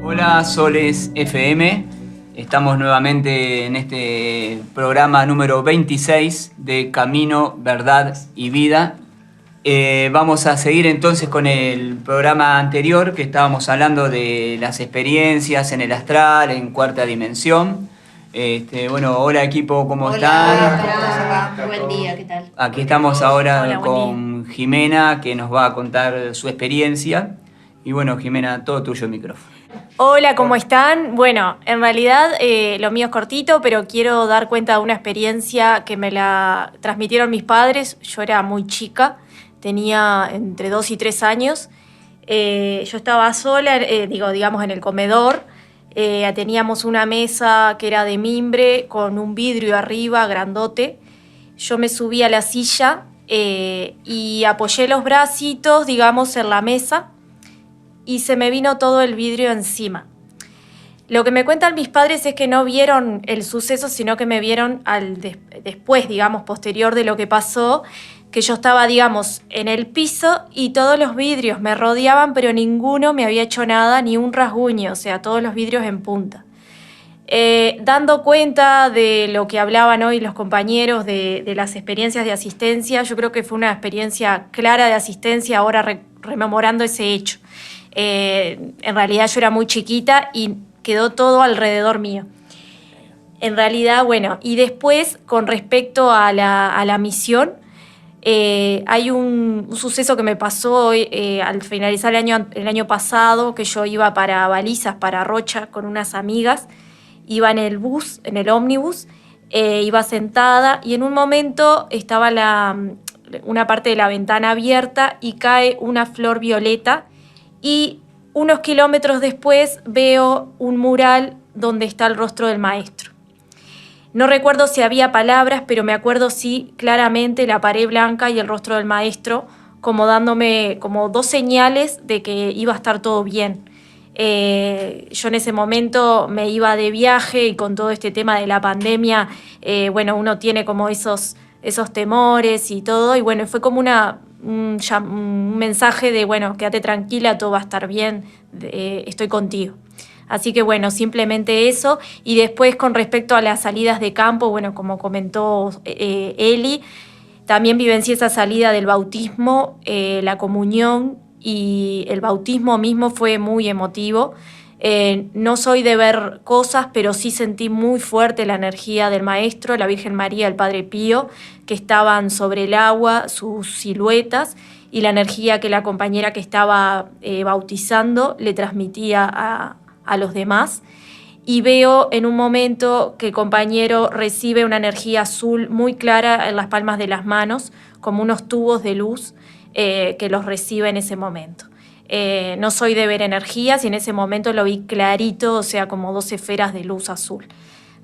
Hola, Soles FM. Estamos nuevamente en este programa número 26 de Camino, Verdad y Vida. Vamos a seguir entonces con el programa anterior que estábamos hablando de las experiencias en el astral, en cuarta dimensión. Bueno, hola equipo, ¿cómo están? Hola, buen día, ¿qué tal? Aquí estamos ahora Hola, buen con Jimena, que nos va a contar su experiencia. Y bueno, Jimena, todo tuyo el micrófono. Hola, ¿cómo están? Bueno, en realidad lo mío es cortito, pero quiero dar cuenta de una experiencia que me la transmitieron mis padres. Yo era muy chica, tenía entre 2 y 3 años. Yo estaba sola, digamos, en el comedor. Teníamos una mesa que era de mimbre con un vidrio arriba, grandote. Yo me subí a la silla y apoyé los bracitos, digamos, en la mesa y se me vino todo el vidrio encima. Lo que me cuentan mis padres es que no vieron el suceso, sino que me vieron después, digamos, posterior de lo que pasó, que yo estaba, digamos, en el piso y todos los vidrios me rodeaban, pero ninguno me había hecho nada, ni un rasguño, o sea, todos los vidrios en punta. Dando cuenta de lo que hablaban hoy los compañeros de las experiencias de asistencia, yo creo que fue una experiencia clara de asistencia, ahora rememorando ese hecho. En realidad yo era muy chiquita y quedó todo alrededor mío. En realidad, bueno, y después con respecto a la misión, hay un suceso que me pasó al finalizar el año pasado, que yo iba para Balizas, para Rocha, con unas amigas, iba en el bus, en el ómnibus, iba sentada y en un momento estaba una parte de la ventana abierta y cae una flor violeta. Y unos kilómetros después veo un mural donde está el rostro del maestro. No recuerdo si había palabras, pero me acuerdo sí claramente la pared blanca y el rostro del maestro como dándome como dos señales de que iba a estar todo bien. Yo en ese momento me iba de viaje y con todo este tema de la pandemia, bueno, uno tiene como esos temores y todo, y bueno, fue como un mensaje de, bueno, quédate tranquila, todo va a estar bien, estoy contigo. Así que bueno, simplemente eso. Y después con respecto a las salidas de campo, bueno, como comentó Eli, también vivencié esa salida del bautismo, la comunión y el bautismo mismo fue muy emotivo. No soy de ver cosas, pero sí sentí muy fuerte la energía del maestro, la Virgen María, el Padre Pío, que estaban sobre el agua, sus siluetas, y la energía que la compañera que estaba bautizando le transmitía a los demás. Y veo en un momento que el compañero recibe una energía azul muy clara en las palmas de las manos, como unos tubos de luz que los recibe en ese momento. No soy de ver energías y en ese momento lo vi clarito, o sea, como 2 esferas de luz azul.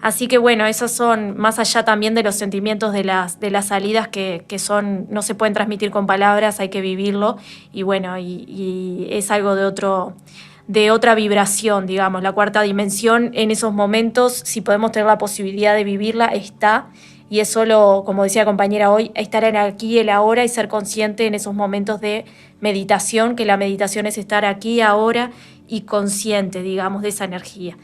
Así que bueno, esos son, más allá también de los sentimientos de las salidas que son, no se pueden transmitir con palabras, hay que vivirlo, y bueno, y es algo de otra vibración, digamos. La cuarta dimensión en esos momentos, si podemos tener la posibilidad de vivirla, está, y es solo, como decía la compañera hoy, estar en aquí y el ahora y ser consciente en esos momentos de meditación, que la meditación es estar aquí, ahora y consciente, digamos, de esa energía,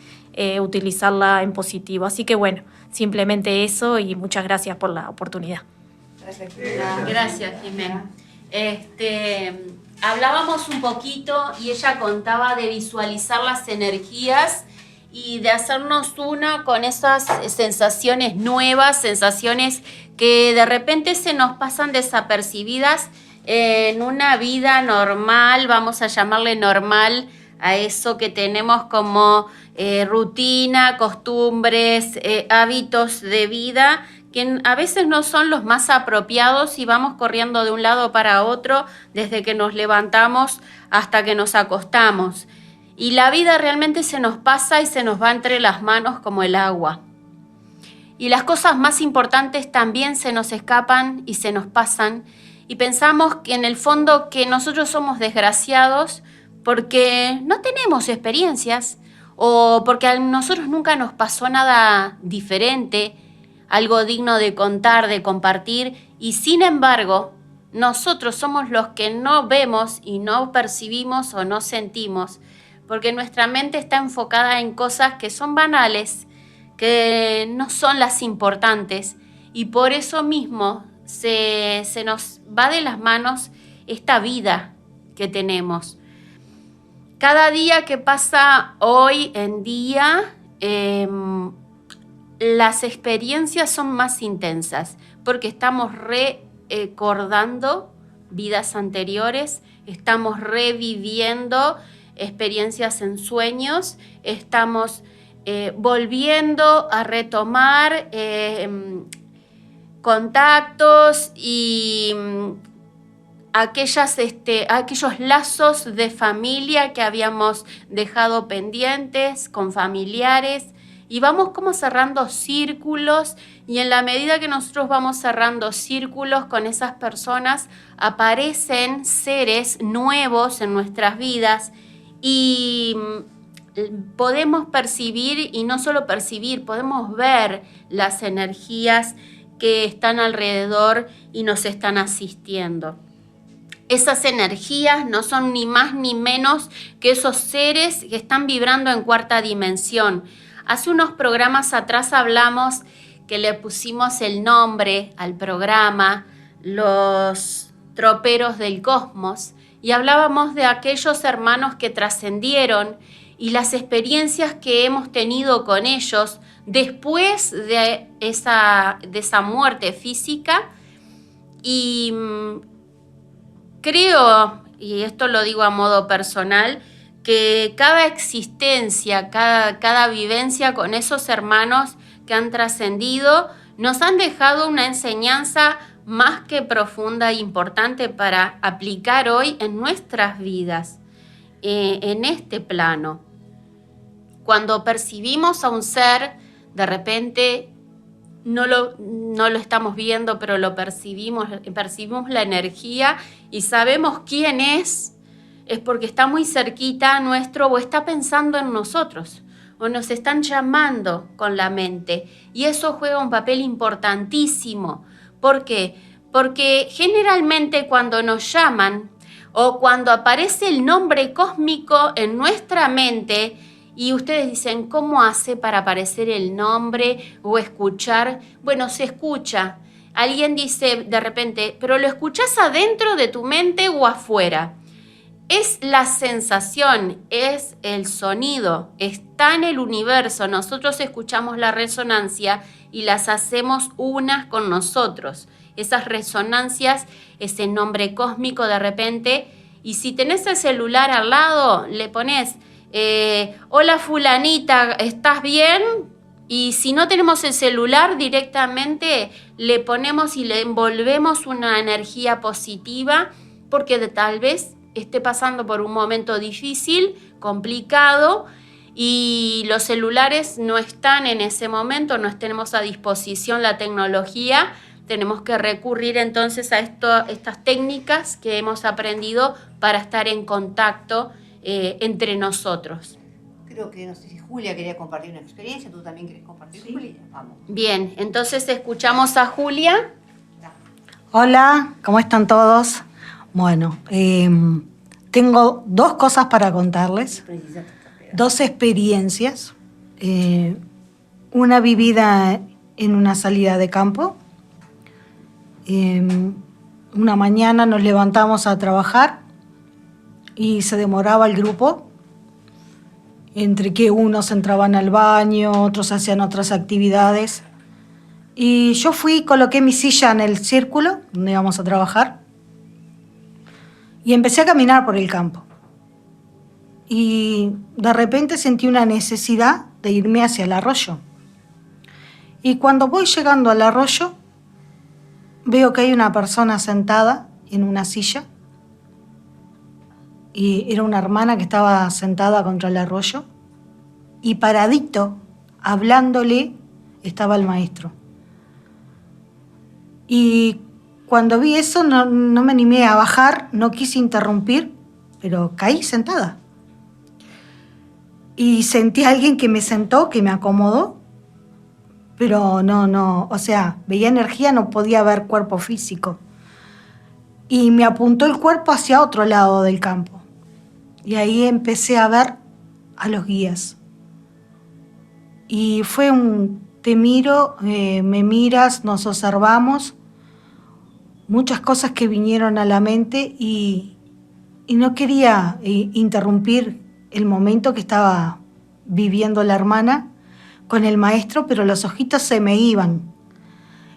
utilizarla en positivo. Así que bueno, simplemente eso y muchas gracias por la oportunidad. Gracias, Jimena. Hablábamos un poquito y ella contaba de visualizar las energías y de hacernos una con esas sensaciones nuevas, sensaciones que de repente se nos pasan desapercibidas en una vida normal, vamos a llamarle normal a eso que tenemos como rutina, costumbres, hábitos de vida, que a veces no son los más apropiados y vamos corriendo de un lado para otro desde que nos levantamos hasta que nos acostamos. Y la vida realmente se nos pasa y se nos va entre las manos como el agua. Y las cosas más importantes también se nos escapan y se nos pasan. Y pensamos que en el fondo que nosotros somos desgraciados porque no tenemos experiencias o porque a nosotros nunca nos pasó nada diferente, algo digno de contar, de compartir, y sin embargo, nosotros somos los que no vemos y no percibimos o no sentimos, porque nuestra mente está enfocada en cosas que son banales, que no son las importantes, y por eso mismo se nos va de las manos esta vida que tenemos. Cada día que pasa hoy en día, las experiencias son más intensas, porque estamos recordando vidas anteriores, estamos reviviendo experiencias en sueños, estamos volviendo a retomar contactos y aquellos lazos de familia que habíamos dejado pendientes con familiares, y vamos como cerrando círculos, y en la medida que nosotros vamos cerrando círculos con esas personas, aparecen seres nuevos en nuestras vidas, y podemos percibir, y no solo percibir, podemos ver las energías que están alrededor y nos están asistiendo. Esas energías no son ni más ni menos que esos seres que están vibrando en cuarta dimensión. Hace unos programas atrás hablamos que le pusimos el nombre al programa Los Troperos del Cosmos, y hablábamos de aquellos hermanos que trascendieron y las experiencias que hemos tenido con ellos después de esa muerte física. Y creo, y esto lo digo a modo personal, que cada existencia, cada vivencia con esos hermanos que han trascendido nos han dejado una enseñanza más que profunda e importante para aplicar hoy en nuestras vidas, en este plano. Cuando percibimos a un ser, de repente no lo estamos viendo, pero lo percibimos la energía y sabemos quién es porque está muy cerquita nuestro, o está pensando en nosotros, o nos están llamando con la mente. Y eso juega un papel importantísimo. ¿Por qué? Porque generalmente cuando nos llaman o cuando aparece el nombre cósmico en nuestra mente, y ustedes dicen, ¿cómo hace para aparecer el nombre o escuchar? Bueno, se escucha. Alguien dice de repente, ¿pero lo escuchás adentro de tu mente o afuera? Es la sensación, es el sonido, está en el universo. Nosotros escuchamos la resonancia y las hacemos unas con nosotros. Esas resonancias, ese nombre cósmico de repente, y si tenés el celular al lado, le pones, hola fulanita, ¿estás bien? Y si no tenemos el celular, directamente le ponemos y le envolvemos una energía positiva, porque tal vez esté pasando por un momento difícil, complicado, y los celulares no están en ese momento, no tenemos a disposición la tecnología. Tenemos que recurrir entonces a estas técnicas que hemos aprendido para estar en contacto entre nosotros. Creo que, no sé si Julia quería compartir una experiencia, tú también querés compartir, sí. Julia, vamos. Bien, entonces escuchamos a Julia. Hola, ¿cómo están todos? Bueno, tengo dos cosas para contarles, dos experiencias. Una vivida en una salida de campo. Una mañana nos levantamos a trabajar y se demoraba el grupo, entre que unos entraban al baño, otros hacían otras actividades. Y yo coloqué mi silla en el círculo donde íbamos a trabajar y empecé a caminar por el campo. Y de repente sentí una necesidad de irme hacia el arroyo. Y cuando voy llegando al arroyo, veo que hay una persona sentada en una silla. Y era una hermana que estaba sentada contra el arroyo. Y paradito, hablándole, estaba el maestro. Y cuando vi eso no me animé a bajar, no quise interrumpir, pero caí sentada. Y sentí a alguien que me sentó, que me acomodó, pero no, o sea, veía energía, no podía ver cuerpo físico. Y me apuntó el cuerpo hacia otro lado del campo. Y ahí empecé a ver a los guías. Y fue te miro, me miras, nos observamos, muchas cosas que vinieron a la mente y no quería interrumpir el momento que estaba viviendo la hermana con el maestro, pero los ojitos se me iban.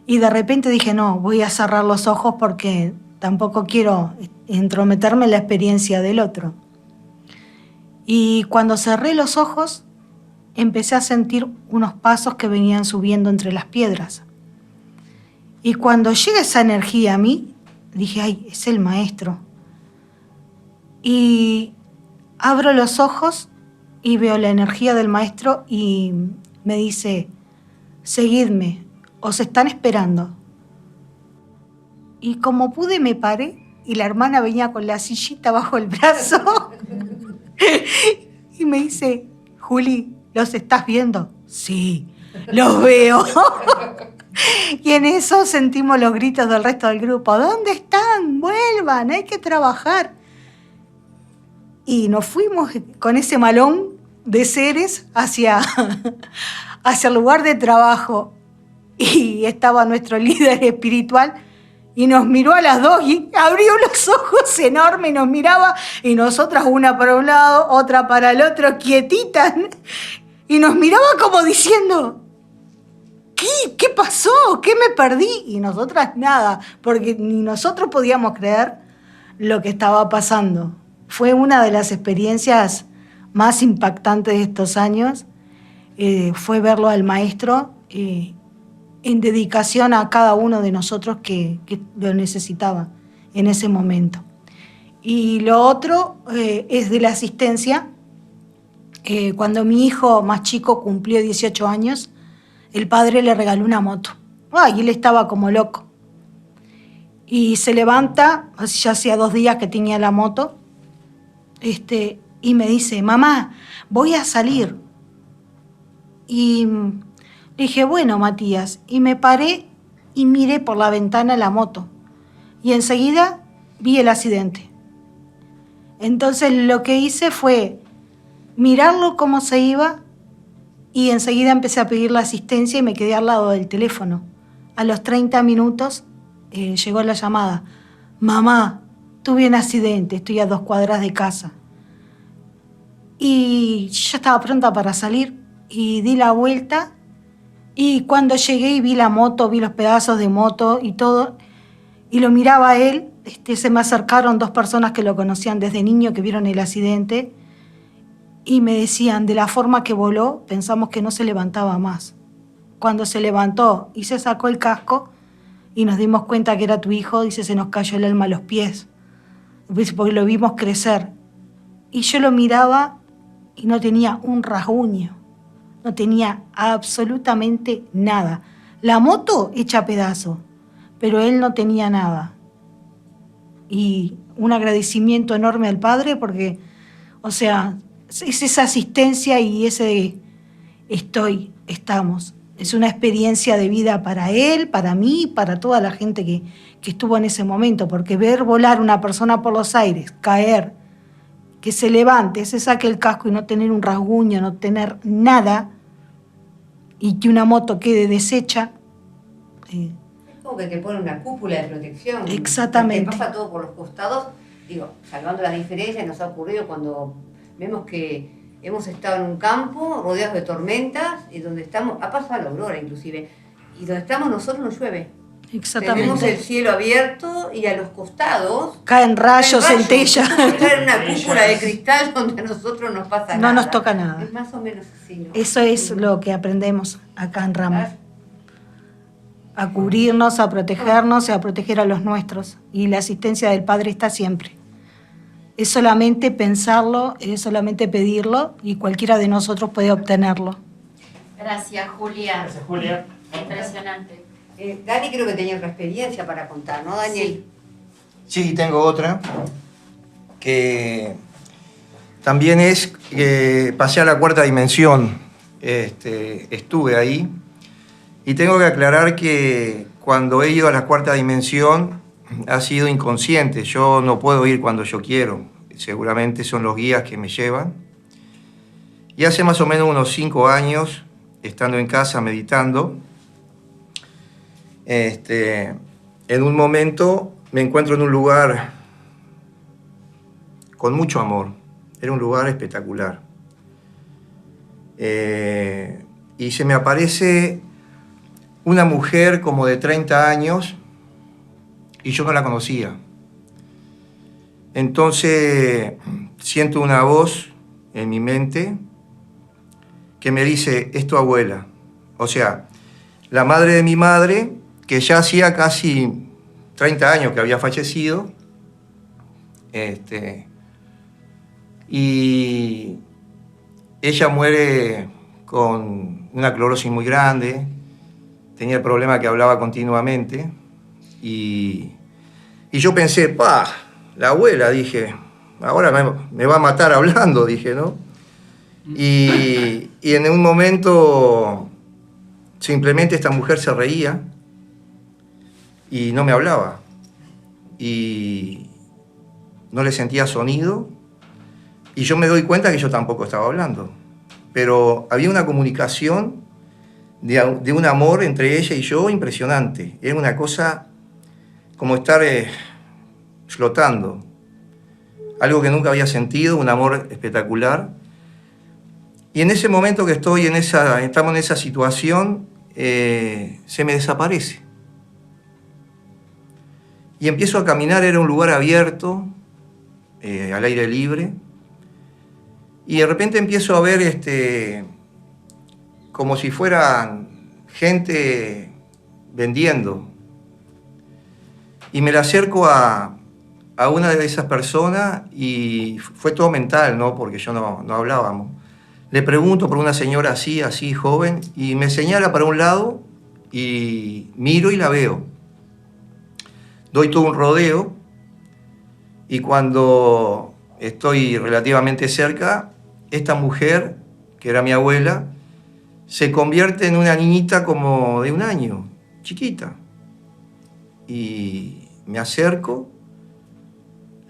Y de repente dije, no, voy a cerrar los ojos porque tampoco quiero entrometerme en la experiencia del otro. Y cuando cerré los ojos, empecé a sentir unos pasos que venían subiendo entre las piedras. Y cuando llega esa energía a mí, dije, ay, es el maestro. Y abro los ojos y veo la energía del maestro y me dice, seguidme, os están esperando. Y como pude me paré y la hermana venía con la sillita bajo el brazo y me dice, Juli, ¿los estás viendo? Sí, los veo. Y en eso sentimos los gritos del resto del grupo, ¿dónde están? Vuelvan, hay que trabajar. Y nos fuimos con ese malón de seres hacia el lugar de trabajo. Y estaba nuestro líder espiritual y nos miró a las dos y abrió los ojos enormes y nos miraba y nosotras una para un lado, otra para el otro, quietitas. Y nos miraba como diciendo, ¿qué pasó? ¿Qué me perdí? Y nosotras nada, porque ni nosotros podíamos creer lo que estaba pasando. Fue una de las experiencias más impactantes de estos años. Fue verlo al maestro en dedicación a cada uno de nosotros que lo necesitaba en ese momento. Y lo otro es de la asistencia. Cuando mi hijo más chico cumplió 18 años, el padre le regaló una moto. Y él estaba como loco. Y se levanta, ya hacía 2 días que tenía la moto, y me dice, mamá, voy a salir. Y le dije, bueno, Matías. Y me paré y miré por la ventana la moto. Y enseguida vi el accidente. Entonces lo que hice fue mirarlo cómo se iba y enseguida empecé a pedir la asistencia y me quedé al lado del teléfono. A los 30 minutos llegó la llamada. Mamá, tuve un accidente, estoy a 2 cuadras de casa. Y ya estaba pronta para salir y di la vuelta y cuando llegué y vi la moto, vi los pedazos de moto y todo, y lo miraba a él, se me acercaron 2 personas que lo conocían desde niño, que vieron el accidente, y me decían, de la forma que voló, pensamos que no se levantaba más. Cuando se levantó y se sacó el casco y nos dimos cuenta que era tu hijo, dice, se nos cayó el alma a los pies, porque lo vimos crecer. Y yo lo miraba y no tenía un rasguño, no tenía absolutamente nada. La moto hecha a pedazos, pero él no tenía nada. Y un agradecimiento enorme al padre porque, o sea, es esa asistencia y ese estamos. Es una experiencia de vida para él, para mí, para toda la gente que estuvo en ese momento, porque ver volar una persona por los aires, caer, que se levante, se saque el casco y no tener un rasguño, no tener nada, y que una moto quede deshecha. Como que te pone una cúpula de protección. Exactamente. Te pasa todo por los costados, digo, salvando las diferencias, nos ha ocurrido cuando vemos que hemos estado en un campo rodeados de tormentas y donde estamos, ha pasado la aurora inclusive, y donde estamos nosotros no llueve. Exactamente. Tenemos el cielo abierto y a los costados caen rayos, centellas. Caen una cúpula de cristal donde a nosotros nos pasa nada. No nos toca nada. Es más o menos así, ¿no? Eso es lo que aprendemos acá en Ramos. A cubrirnos, a protegernos y a proteger a los nuestros. Y la asistencia del Padre está siempre. Es solamente pensarlo, es solamente pedirlo y cualquiera de nosotros puede obtenerlo. Gracias, Julia. Gracias, Julia. Impresionante. Dani creo que tenía otra experiencia para contar, ¿no, Daniel? Sí, tengo otra, que también es que pasé a la 4ª dimensión, estuve ahí, y tengo que aclarar que cuando he ido a la 4ª dimensión ha sido inconsciente, yo no puedo ir cuando yo quiero, seguramente son los guías que me llevan, Y hace más o menos unos 5 años, estando en casa meditando, en un momento me encuentro en un lugar con mucho amor. Era un lugar espectacular. Y se me aparece una mujer como de 30 años y yo no la conocía. Entonces siento una voz en mi mente que me dice, es tu abuela. O sea, la madre de mi madre, que ya hacía casi 30 años que había fallecido, y ella muere con una clorosis muy grande, tenía el problema que hablaba continuamente, y yo pensé, la abuela, dije, ahora me va a matar hablando, dije, ¿no? Y en un momento simplemente esta mujer se reía y no me hablaba, y no le sentía sonido, y yo me doy cuenta que yo tampoco estaba hablando, pero había una comunicación de un amor entre ella y yo impresionante. Era una cosa como estar flotando, algo que nunca había sentido, un amor espectacular. Y en ese momento que estamos en esa situación, se me desaparece. Y empiezo a caminar, era un lugar abierto, al aire libre, y de repente empiezo a ver como si fueran gente vendiendo. Y me la acerco a una de esas personas y fue todo mental, ¿no? Porque yo no hablábamos. Le pregunto por una señora así, joven, y me señala para un lado y miro y la veo. Doy todo un rodeo y cuando estoy relativamente cerca, esta mujer, que era mi abuela, se convierte en una niñita como de 1 año, chiquita. Y me acerco,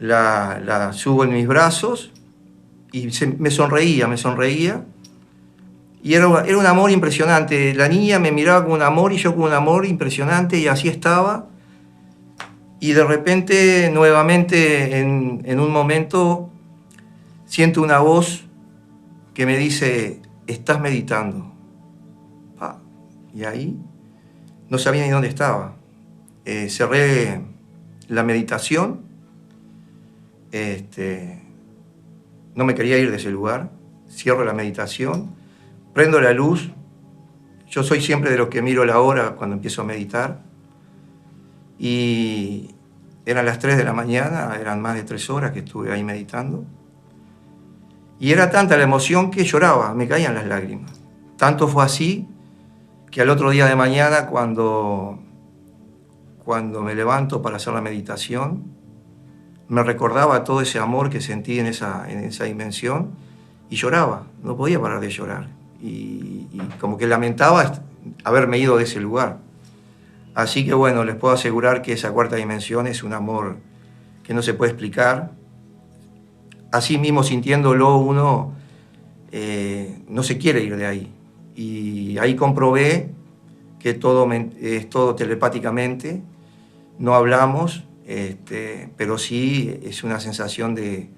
la subo en mis brazos y me sonreía. Y era un amor impresionante. La niña me miraba con un amor y yo con un amor impresionante, y así estaba. Y de repente, nuevamente, en un momento, siento una voz que me dice, estás meditando. Y ahí no sabía ni dónde estaba. Cerré la meditación. No me quería ir de ese lugar. Cierro la meditación, prendo la luz. Yo soy siempre de los que miro la hora cuando empiezo a meditar. Y eran las 3 de la mañana, eran más de 3 horas que estuve ahí meditando. Y era tanta la emoción que lloraba, me caían las lágrimas. Tanto fue así que al otro día de mañana, cuando me levanto para hacer la meditación, me recordaba todo ese amor que sentí en esa dimensión y lloraba, no podía parar de llorar. Y como que lamentaba haberme ido de ese lugar. Así que bueno, les puedo asegurar que esa 4ª dimensión es un amor que no se puede explicar. Así mismo, sintiéndolo uno, no se quiere ir de ahí. Y ahí comprobé que es todo telepáticamente, no hablamos, pero sí es una sensación de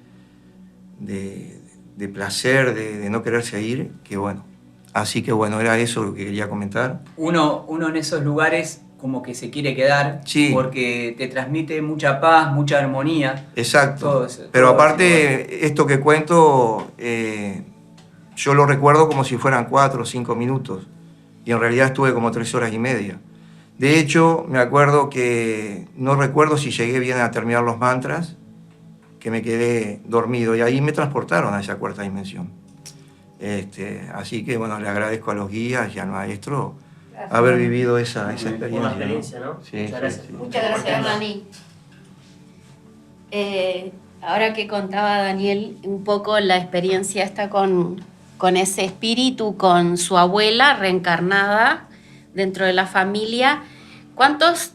placer, de no quererse ir, que bueno. Así que bueno, era eso lo que quería comentar. Uno en esos lugares como que se quiere quedar, sí, porque te transmite mucha paz, mucha armonía. Exacto. Pero aparte, esto que cuento, yo lo recuerdo como si fueran 4 o 5 minutos. Y en realidad estuve como 3 horas y media. De hecho, me acuerdo que no recuerdo si llegué bien a terminar los mantras, que me quedé dormido. Y ahí me transportaron a esa 4ª dimensión. Así que bueno, le agradezco a los guías y al maestro haber vivido esa experiencia. Una experiencia, ¿no? Sí, Muchas gracias. sí. Muchas gracias, Dani. Ahora que contaba Daniel un poco la experiencia esta con ese espíritu, con su abuela reencarnada dentro de la familia, cuántas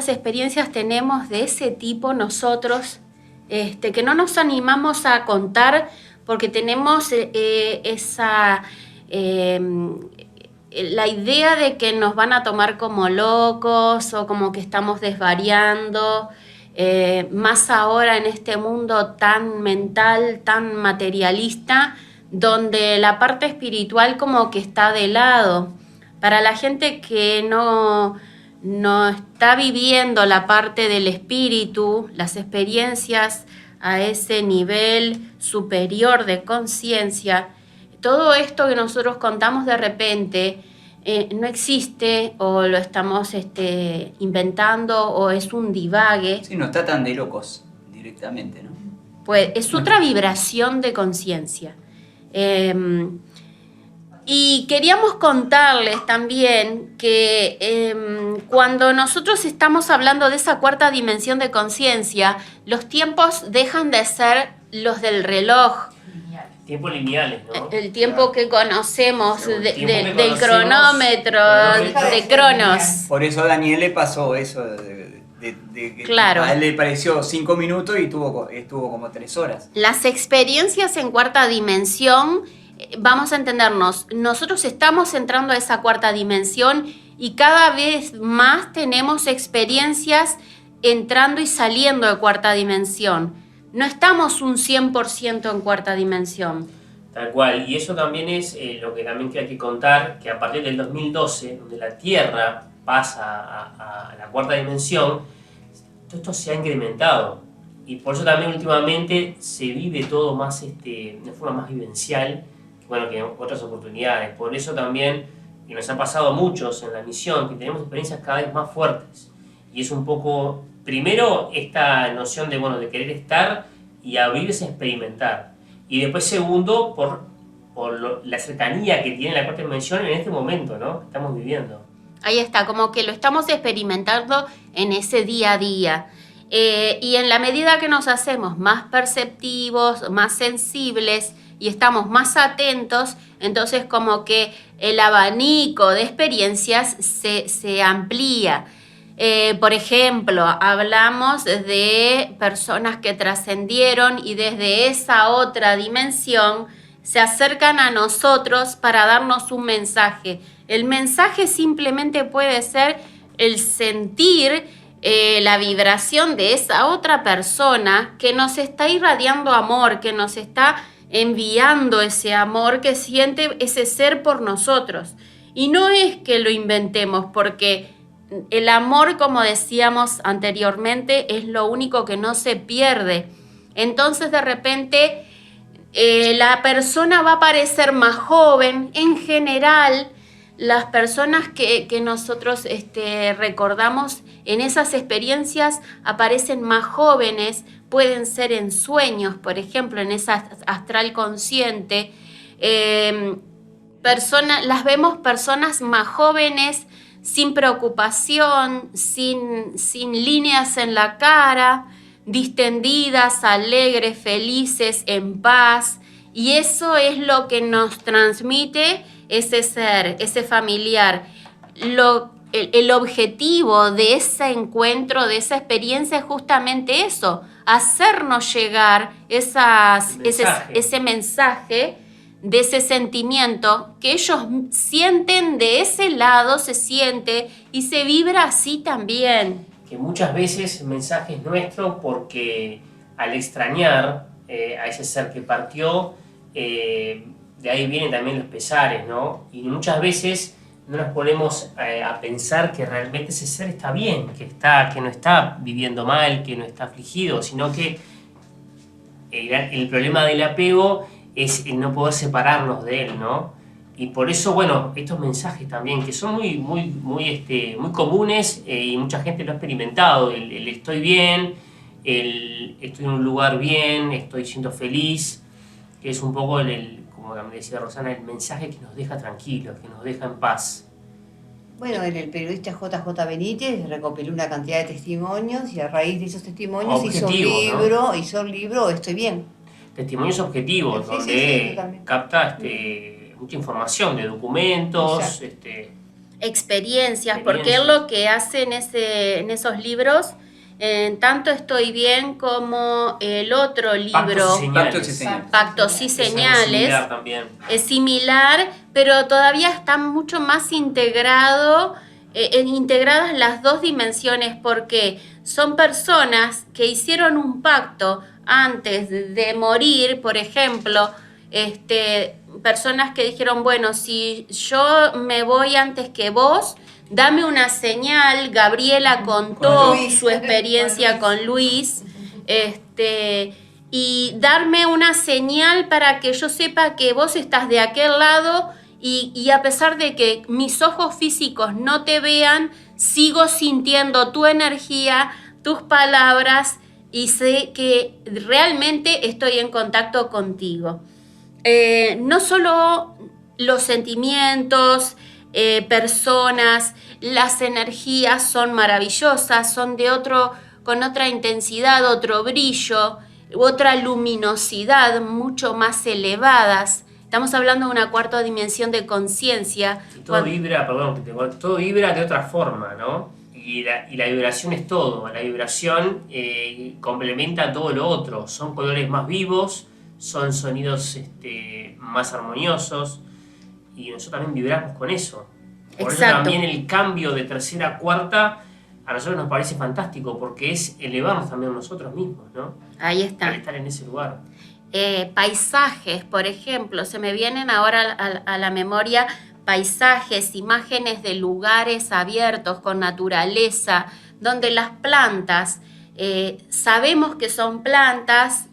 experiencias tenemos de ese tipo nosotros, que no nos animamos a contar porque tenemos la idea de que nos van a tomar como locos o como que estamos desvariando, más ahora en este mundo tan mental, tan materialista, donde la parte espiritual como que está de lado. Para la gente que no está viviendo la parte del espíritu, las experiencias a ese nivel superior de conciencia, todo esto que nosotros contamos de repente no existe, o lo estamos inventando, o es un divague. Sí, no está tan de locos directamente, ¿no? Pues es otra vibración de conciencia. Y queríamos contarles también que cuando nosotros estamos hablando de esa cuarta dimensión de conciencia, los tiempos dejan de ser los del reloj. Tiempos lineales, ¿no? El tiempo que conocemos, del conocemos, cronómetro, de Cronos. Por eso a Daniel le pasó eso de que Claro. a él le pareció 5 minutos y estuvo como 3 horas. Las experiencias en cuarta dimensión, vamos a entendernos, nosotros estamos entrando a esa cuarta dimensión y cada vez más tenemos experiencias entrando y saliendo de cuarta dimensión. No estamos un 100% en cuarta dimensión. Tal cual, y eso también es lo que también hay que contar, que a partir del 2012, donde la Tierra pasa a la cuarta dimensión, todo esto se ha incrementado. Y por eso también últimamente se vive todo más de forma más vivencial que en otras oportunidades. Por eso también, y nos ha pasado a muchos en la misión, que tenemos experiencias cada vez más fuertes. Y es un poco, primero, esta noción de querer estar y abrirse a experimentar. Y después, segundo, por la cercanía que tiene la cuarta dimensión en este momento, ¿no? Que estamos viviendo. Ahí está, como que lo estamos experimentando en ese día a día. Y en la medida que nos hacemos más perceptivos, más sensibles y estamos más atentos, entonces como que el abanico de experiencias se amplía. Por ejemplo, hablamos de personas que trascendieron y desde esa otra dimensión se acercan a nosotros para darnos un mensaje. El mensaje simplemente puede ser el sentir la vibración de esa otra persona que nos está irradiando amor, que nos está enviando ese amor que siente ese ser por nosotros. Y no es que lo inventemos, porque el amor, como decíamos anteriormente, es lo único que no se pierde. Entonces, de repente, la persona va a parecer más joven. En general, las personas que nosotros recordamos en esas experiencias aparecen más jóvenes, pueden ser en sueños, por ejemplo, en esa astral consciente. Las vemos personas más jóvenes, sin preocupación, sin líneas en la cara, distendidas, alegres, felices, en paz. Y eso es lo que nos transmite ese ser, ese familiar. El objetivo de ese encuentro, de esa experiencia es justamente eso, hacernos llegar ese mensaje de ese sentimiento que ellos sienten de ese lado, se siente y se vibra así también. Que muchas veces el mensaje es nuestro porque al extrañar a ese ser que partió, de ahí vienen también los pesares, ¿no? Y muchas veces no nos ponemos a pensar que realmente ese ser está bien, que no está viviendo mal, que no está afligido, sino que el problema del apego es el no poder separarnos de él, ¿no? Y por eso, bueno, estos mensajes también, que son muy comunes y mucha gente lo ha experimentado, el estoy bien, el estoy en un lugar bien, estoy siendo feliz, que es un poco, como me decía Rosana, el mensaje que nos deja tranquilos, que nos deja en paz. Bueno, el periodista JJ Benítez recopiló una cantidad de testimonios y a raíz de esos testimonios hizo un libro, Estoy Bien. Testimonios objetivos, Sí, donde sí, capta mucha información de documentos, experiencias, porque él lo que hace en esos libros Tanto Estoy Bien como el otro libro, Pactos y señales. Pactos y Es algo Señales. similar también. Es similar, pero todavía está mucho más integradas las dos dimensiones, porque son personas que hicieron un pacto antes de morir, por ejemplo, personas que dijeron, bueno, si yo me voy antes que vos, dame una señal. Gabriela contó su experiencia con Luis, y darme una señal para que yo sepa que vos estás de aquel lado, y a pesar de que mis ojos físicos no te vean, sigo sintiendo tu energía, tus palabras, y sé que realmente estoy en contacto contigo. No solo los sentimientos, personas, las energías son maravillosas, son con otra intensidad, otro brillo, otra luminosidad, mucho más elevadas. Estamos hablando de una cuarta dimensión de conciencia. Todo vibra, todo vibra de otra forma, ¿no? Y la vibración es todo. La vibración complementa todo lo otro. Son colores más vivos, son sonidos más armoniosos, y nosotros también vibramos con eso. Por eso también el cambio de tercera a cuarta a nosotros nos parece fantástico, porque es elevarnos también nosotros mismos, ¿no? Ahí está. Al estar en ese lugar. Paisajes, por ejemplo, se me vienen ahora a la memoria paisajes, imágenes de lugares abiertos con naturaleza, donde las plantas, sabemos que son plantas,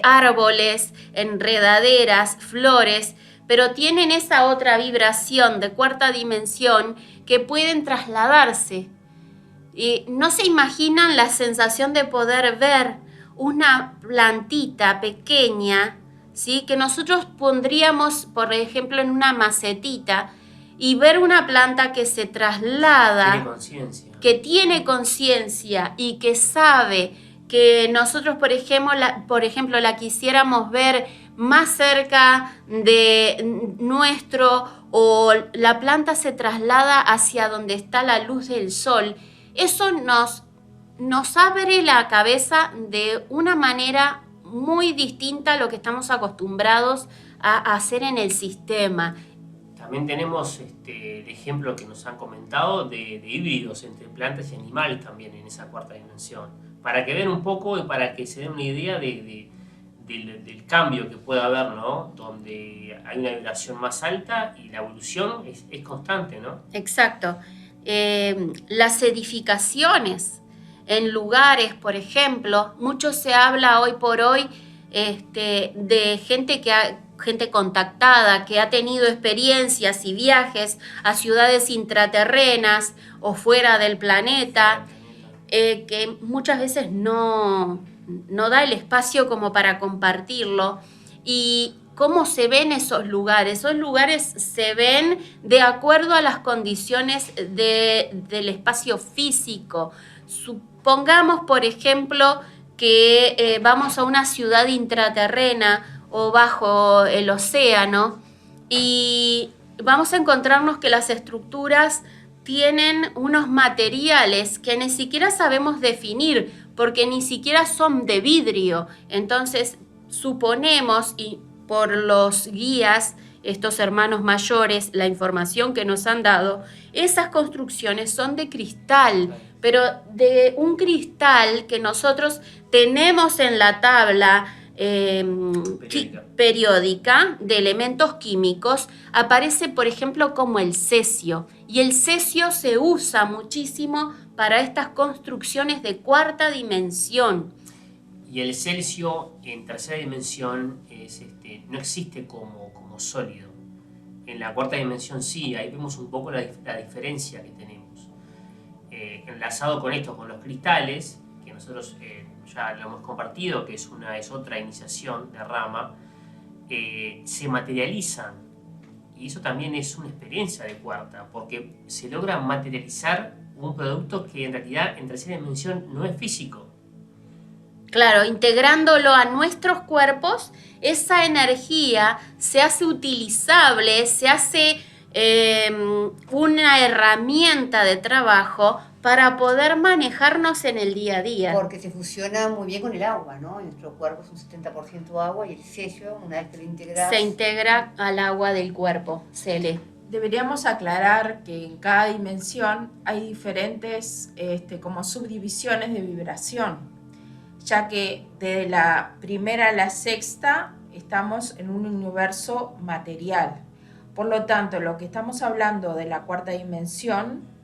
árboles, enredaderas, flores, pero tienen esa otra vibración de cuarta dimensión que pueden trasladarse. Y no se imaginan la sensación de poder ver una plantita pequeña, ¿sí? Que nosotros pondríamos, por ejemplo, en una macetita, y ver una planta que se traslada, que tiene conciencia y que sabe que nosotros, por ejemplo, la quisiéramos ver más cerca de nuestro, o la planta se traslada hacia donde está la luz del sol. Eso nos abre la cabeza de una manera muy distinta a lo que estamos acostumbrados a hacer en el sistema. También tenemos el ejemplo que nos han comentado de híbridos entre plantas y animales también en esa cuarta dimensión. Para que vean un poco y para que se den una idea del cambio que puede haber, ¿no? Donde hay una vibración más alta y la evolución es constante, ¿no? Exacto. Las edificaciones en lugares, por ejemplo, mucho se habla hoy por hoy de gente contactada que ha tenido experiencias y viajes a ciudades intraterrenas o fuera del planeta, que muchas veces no da el espacio como para compartirlo. Y ¿cómo se ven esos lugares? Esos lugares se ven de acuerdo a las condiciones del espacio físico. Supongamos, por ejemplo, que vamos a una ciudad intraterrena o bajo el océano, y vamos a encontrarnos que las estructuras tienen unos materiales que ni siquiera sabemos definir, porque ni siquiera son de vidrio. Entonces, suponemos, y por los guías, estos hermanos mayores, la información que nos han dado, esas construcciones son de cristal, pero de un cristal que nosotros tenemos en la tabla periódica de elementos químicos. Aparece, por ejemplo, como el cesio, y el cesio se usa muchísimo para estas construcciones de cuarta dimensión. Y el cesio en tercera dimensión no existe como sólido. En la cuarta dimensión sí, ahí vemos un poco la diferencia que tenemos. Enlazado con esto, con los cristales, que nosotros ya lo hemos compartido, que es otra iniciación de rama, se materializan. Y eso también es una experiencia de cuarta, porque se logra materializar un producto que en realidad en tercera dimensión no es físico. Claro, integrándolo a nuestros cuerpos, esa energía se hace utilizable, se hace una herramienta de trabajo para poder manejarnos en el día a día. Porque se fusiona muy bien con el agua, ¿no? Nuestro cuerpo es un 70% agua y el sello, una vez que lo integras... Se integra al agua del cuerpo, Cele. Deberíamos aclarar que en cada dimensión hay diferentes como subdivisiones de vibración, ya que de la primera a la sexta estamos en un universo material. Por lo tanto, lo que estamos hablando de la cuarta dimensión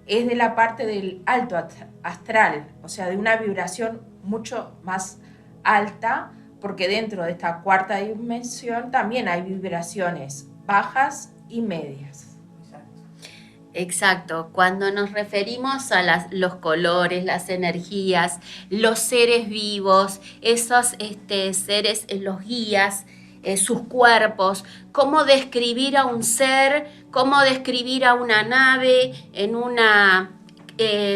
es de la parte del alto astral, o sea, de una vibración mucho más alta, porque dentro de esta cuarta dimensión también hay vibraciones bajas y medias. Exacto, cuando nos referimos a los colores, las energías, los seres vivos, esos seres, los guías, sus cuerpos, cómo describir a un ser, cómo describir a una nave en una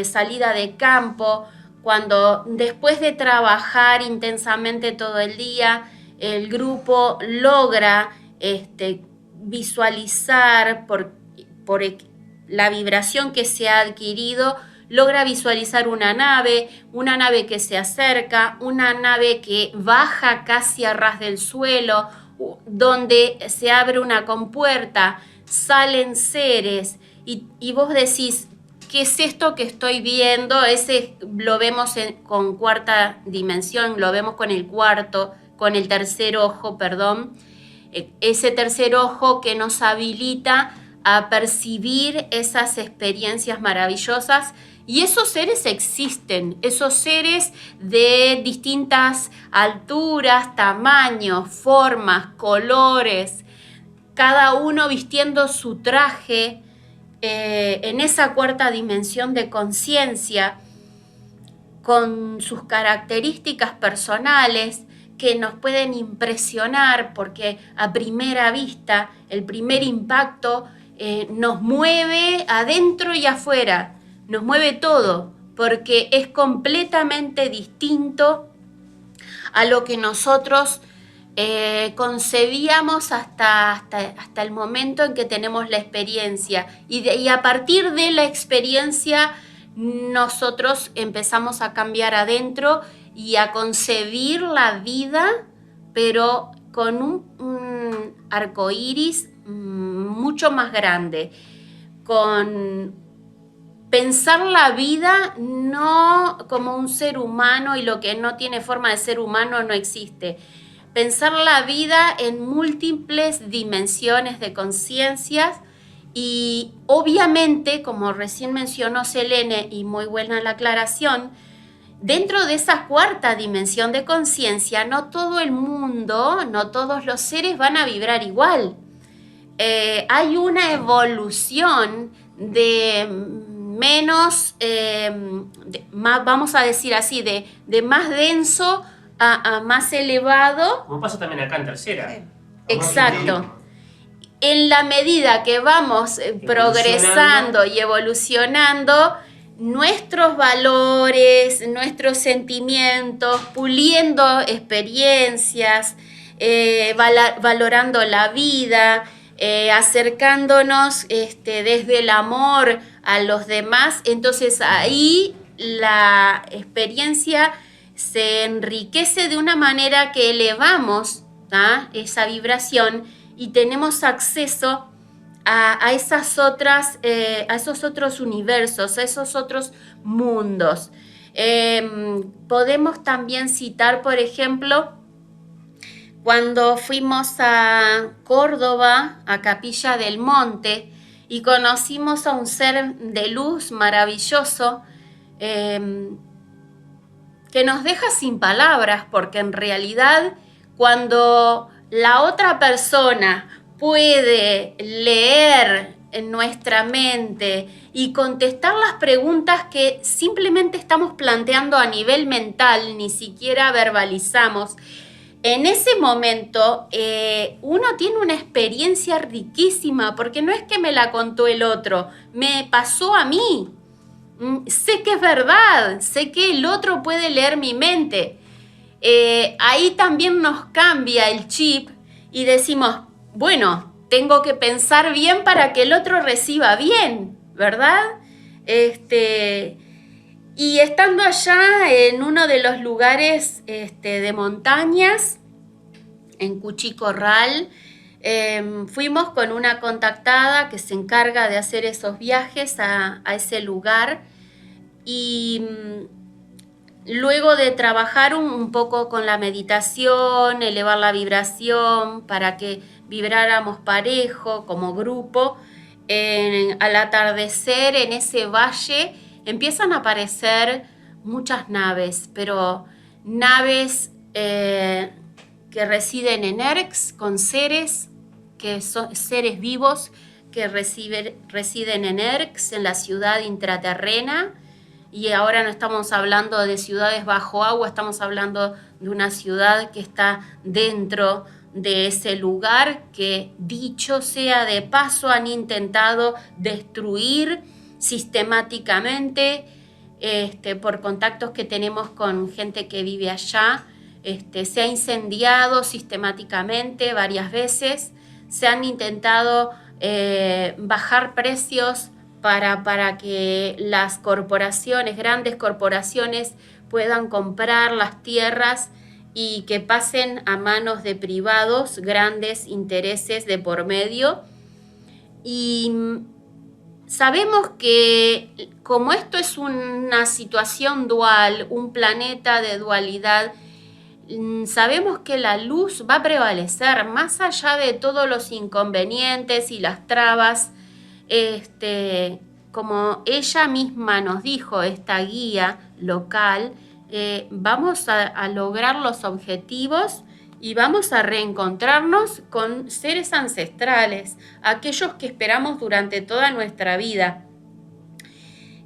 salida de campo, cuando después de trabajar intensamente todo el día, el grupo logra visualizar por la vibración que se ha adquirido, logra visualizar una nave que se acerca, una nave que baja casi a ras del suelo, donde se abre una compuerta, salen seres y vos decís, ¿qué es esto que estoy viendo? Ese lo vemos con cuarta dimensión, lo vemos con el tercer ojo, perdón. Ese tercer ojo que nos habilita a percibir esas experiencias maravillosas. Y esos seres existen, esos seres de distintas alturas, tamaños, formas, colores, cada uno vistiendo su traje en esa cuarta dimensión de conciencia, con sus características personales que nos pueden impresionar, porque a primera vista el primer impacto nos mueve adentro y afuera. Nos mueve todo, porque es completamente distinto a lo que nosotros concebíamos hasta el momento en que tenemos la experiencia. Y a partir de la experiencia nosotros empezamos a cambiar adentro y a concebir la vida, pero con un arco iris mucho más grande, con pensar la vida no como un ser humano y lo que no tiene forma de ser humano no existe. Pensar la vida en múltiples dimensiones de conciencias y obviamente, como recién mencionó Selene, y muy buena la aclaración, dentro de esa cuarta dimensión de conciencia no todo el mundo, no todos los seres van a vibrar igual. Hay una evolución de menos, vamos a decir así, de más denso a más elevado. Como pasa también acá en tercera. Sí. Exacto. En la medida que vamos progresando y evolucionando, nuestros valores, nuestros sentimientos, puliendo experiencias, valorando la vida, acercándonos desde el amor a los demás, entonces ahí la experiencia se enriquece de una manera que elevamos esa vibración y tenemos acceso a esos otros universos, a esos otros mundos. Podemos también citar, por ejemplo, cuando fuimos a Córdoba, a Capilla del Monte, y conocimos a un ser de luz maravilloso que nos deja sin palabras, porque en realidad cuando la otra persona puede leer en nuestra mente y contestar las preguntas que simplemente estamos planteando a nivel mental, ni siquiera verbalizamos, en ese momento uno tiene una experiencia riquísima, porque no es que me la contó el otro, me pasó a mí. Sé que es verdad, sé que el otro puede leer mi mente. Ahí también nos cambia el chip y decimos, bueno, tengo que pensar bien para que el otro reciba bien, ¿verdad? Y estando allá en uno de los lugares de montañas, en Cuchicorral, fuimos con una contactada que se encarga de hacer esos viajes a ese lugar, y luego de trabajar un poco con la meditación, elevar la vibración para que vibráramos parejo como grupo, al atardecer en ese valle empiezan a aparecer muchas naves, pero naves que residen en Erx, con seres que son seres vivos que residen en Erx, en la ciudad intraterrena. Y ahora no estamos hablando de ciudades bajo agua, estamos hablando de una ciudad que está dentro de ese lugar que, dicho sea de paso, han intentado destruir sistemáticamente por contactos que tenemos con gente que vive allá. Se ha incendiado sistemáticamente varias veces, se han intentado bajar precios para que las corporaciones, grandes corporaciones, puedan comprar las tierras y que pasen a manos de privados, grandes intereses de por medio. Y sabemos que como esto es una situación dual, un planeta de dualidad, sabemos que la luz va a prevalecer más allá de todos los inconvenientes y las trabas. Como ella misma nos dijo, esta guía local, vamos a lograr los objetivos y vamos a reencontrarnos con seres ancestrales, aquellos que esperamos durante toda nuestra vida.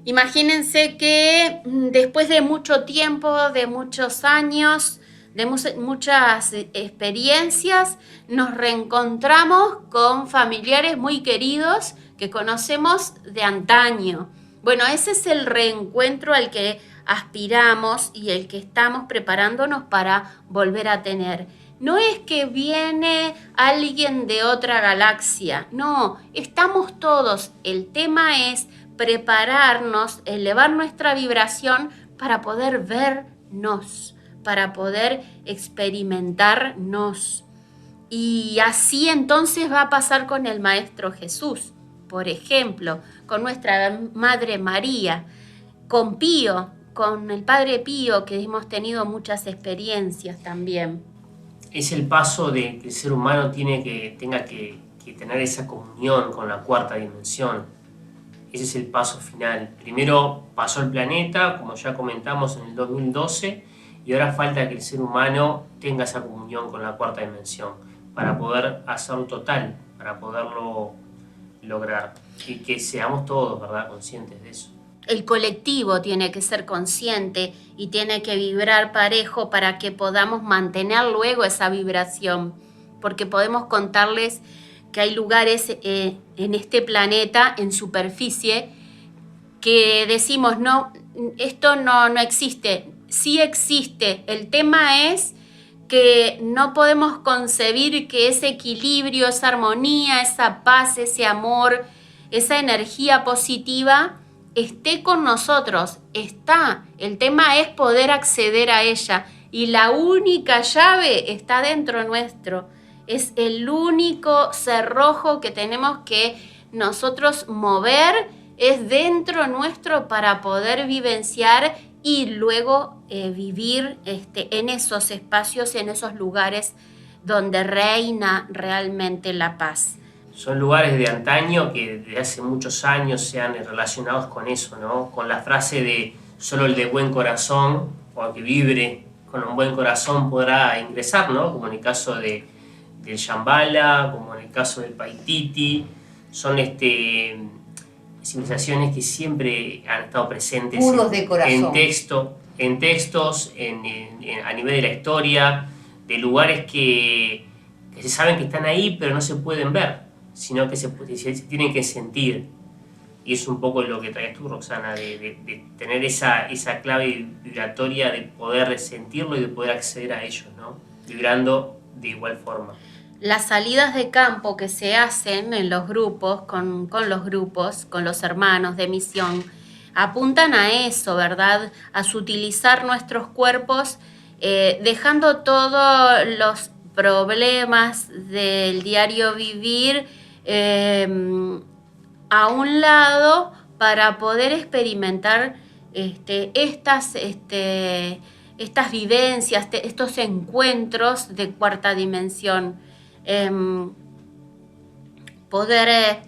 Imagínense que después de mucho tiempo, de muchos años, de muchas experiencias, nos reencontramos con familiares muy queridos que conocemos de antaño. Bueno, ese es el reencuentro al que aspiramos y el que estamos preparándonos para volver a tener. No es que viene alguien de otra galaxia, no, estamos todos. El tema es prepararnos, elevar nuestra vibración para poder vernos, para poder experimentarnos. Y así entonces va a pasar con el Maestro Jesús. Por ejemplo, con nuestra Madre María, con Pío, con el Padre Pío, que hemos tenido muchas experiencias también. Es el paso de que el ser humano tenga que tener esa comunión con la cuarta dimensión. Ese es el paso final. Primero pasó el planeta, como ya comentamos, en el 2012, y ahora falta que el ser humano tenga esa comunión con la cuarta dimensión para poder hacerlo total, para poderlo lograr, y que seamos todos, ¿verdad?, conscientes de eso. El colectivo tiene que ser consciente y tiene que vibrar parejo para que podamos mantener luego esa vibración, porque podemos contarles que hay lugares en este planeta, en superficie, que decimos, no, esto no existe. Sí existe. El tema es que no podemos concebir que ese equilibrio, esa armonía, esa paz, ese amor, esa energía positiva esté con nosotros. Está. El tema es poder acceder a ella. Y la única llave está dentro nuestro. Es el único cerrojo que tenemos que nosotros mover, es dentro nuestro para poder vivenciar y luego vivir en esos espacios, en esos lugares donde reina realmente la paz. Son lugares de antaño que desde hace muchos años se han relacionados con eso, ¿no? Con la frase de solo el de buen corazón, o el que vibre con un buen corazón podrá ingresar, ¿no? Como en el caso del Shambhala, como en el caso del Paititi. Son civilizaciones que siempre han estado presentes puros de corazón. en textos, a nivel de la historia, de lugares que se saben que están ahí, pero no se pueden ver, sino que se tienen que sentir. Y es un poco lo que traes tú, Roxana, de tener esa clave vibratoria, de poder sentirlo y de poder acceder a ello, ¿no? Vibrando de igual forma. Las salidas de campo que se hacen en los grupos, con los grupos, con los hermanos de misión, apuntan a eso, ¿verdad? A sutilizar nuestros cuerpos, dejando todos los problemas del diario vivir a un lado para poder experimentar estas vivencias, estos encuentros de cuarta dimensión. Poder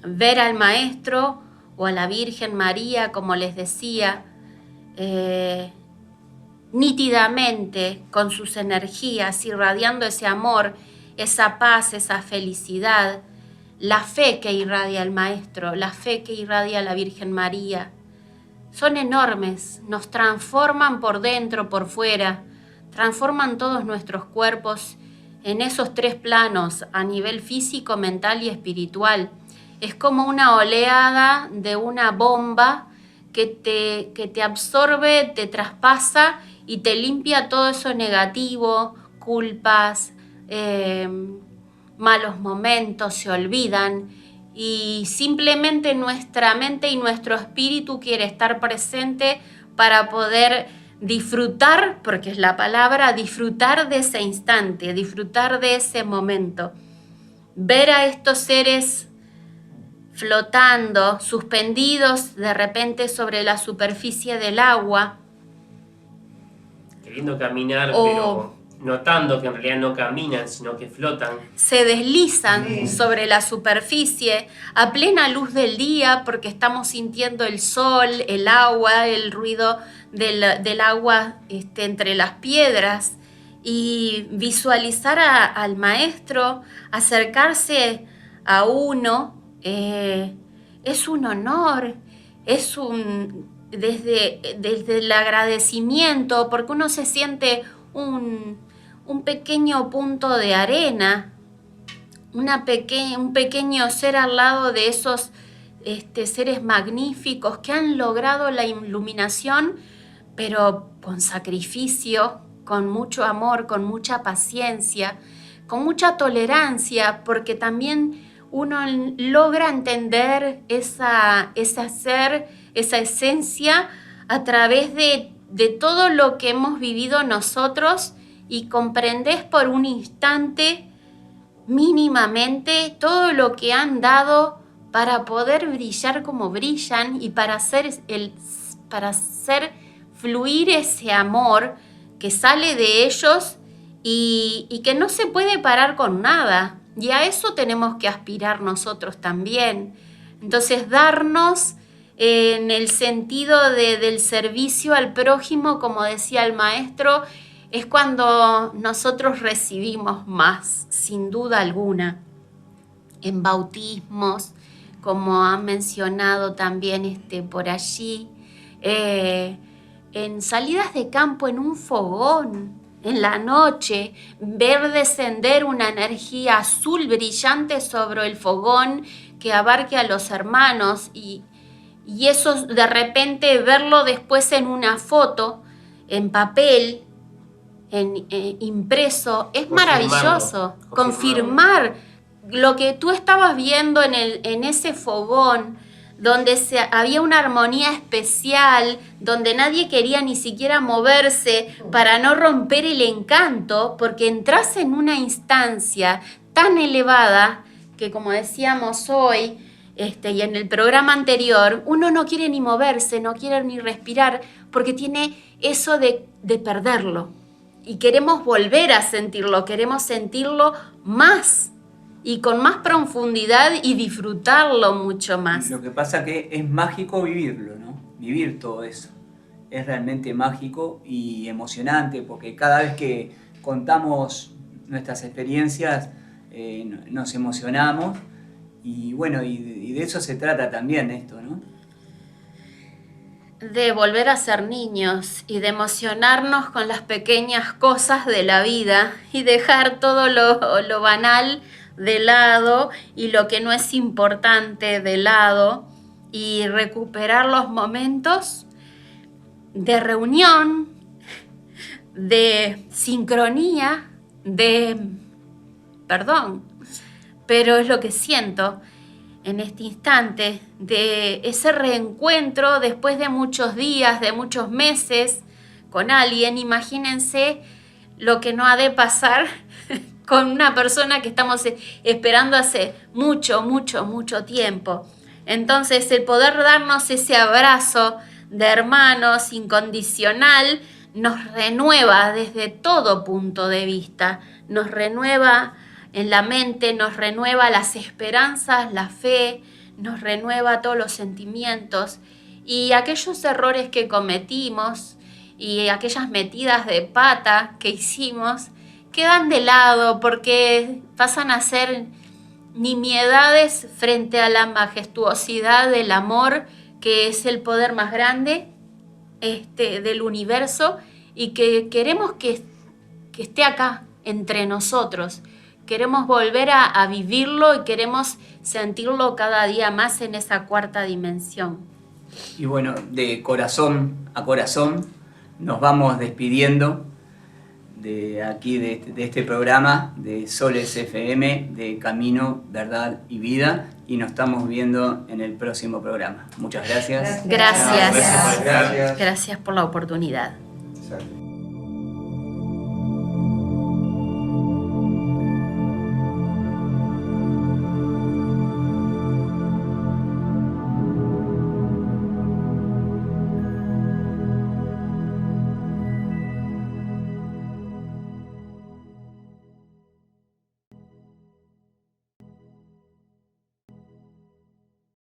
ver al Maestro o a la Virgen María, como les decía, nítidamente con sus energías, irradiando ese amor, esa paz, esa felicidad, la fe que irradia el Maestro, la fe que irradia la Virgen María. Son enormes, nos transforman por dentro, por fuera, transforman todos nuestros cuerpos en esos 3 planos, a nivel físico, mental y espiritual. Es como una oleada de una bomba que te absorbe, te traspasa y te limpia todo eso negativo, culpas, malos momentos, se olvidan. Y simplemente nuestra mente y nuestro espíritu quiere estar presente para poder disfrutar, porque es la palabra, disfrutar de ese instante, disfrutar de ese momento. Ver a estos seres flotando, suspendidos de repente sobre la superficie del agua. Queriendo caminar, pero notando que en realidad no caminan, sino que flotan. Se deslizan sobre la superficie a plena luz del día porque estamos sintiendo el sol, el agua, el ruido del agua entre las piedras, y visualizar al Maestro acercarse a uno es un honor, es desde el agradecimiento, porque uno se siente un pequeño punto de arena, un pequeño ser al lado de esos seres magníficos que han logrado la iluminación, pero con sacrificio, con mucho amor, con mucha paciencia, con mucha tolerancia, porque también uno logra entender ese ser, esa esencia a través de todo lo que hemos vivido nosotros, y comprendés por un instante mínimamente todo lo que han dado para poder brillar como brillan y para hacer fluir ese amor que sale de ellos y que no se puede parar con nada. Y a eso tenemos que aspirar nosotros también. Entonces, darnos en el sentido del servicio al prójimo, como decía el Maestro, es cuando nosotros recibimos más, sin duda alguna. En bautismos, como han mencionado también por allí, en salidas de campo, en un fogón, en la noche, ver descender una energía azul brillante sobre el fogón que abarque a los hermanos, y eso de repente verlo después en una foto, en papel, impreso, es maravilloso. Confirmar lo que tú estabas viendo en ese fogón, donde había una armonía especial, donde nadie quería ni siquiera moverse para no romper el encanto, porque entras en una instancia tan elevada que, como decíamos hoy y en el programa anterior, uno no quiere ni moverse, no quiere ni respirar, porque tiene eso de perderlo. Y queremos volver a sentirlo, queremos sentirlo más y con más profundidad y disfrutarlo mucho más. Lo que pasa que es mágico vivirlo, ¿no? Vivir todo eso. Es realmente mágico y emocionante, porque cada vez que contamos nuestras experiencias nos emocionamos, y bueno, y de eso se trata también esto, ¿no? De volver a ser niños y de emocionarnos con las pequeñas cosas de la vida y dejar todo lo banal de lado y lo que no es importante de lado, y recuperar los momentos de reunión, de sincronía, pero es lo que siento, en este instante, de ese reencuentro después de muchos días, de muchos meses con alguien. Imagínense lo que no ha de pasar con una persona que estamos esperando hace mucho, mucho, mucho tiempo. Entonces, el poder darnos ese abrazo de hermanos incondicional nos renueva desde todo punto de vista, nos renueva en la mente, nos renueva las esperanzas, la fe, nos renueva todos los sentimientos, y aquellos errores que cometimos y aquellas metidas de pata que hicimos quedan de lado, porque pasan a ser nimiedades frente a la majestuosidad del amor, que es el poder más grande del universo, y que queremos que esté acá entre nosotros. Queremos volver a vivirlo y queremos sentirlo cada día más en esa cuarta dimensión. Y bueno, de corazón a corazón nos vamos despidiendo de aquí, de este programa de Soles FM, de Camino, Verdad y Vida, y nos estamos viendo en el próximo programa. Muchas gracias. Gracias. Gracias. Gracias por la oportunidad. Exacto.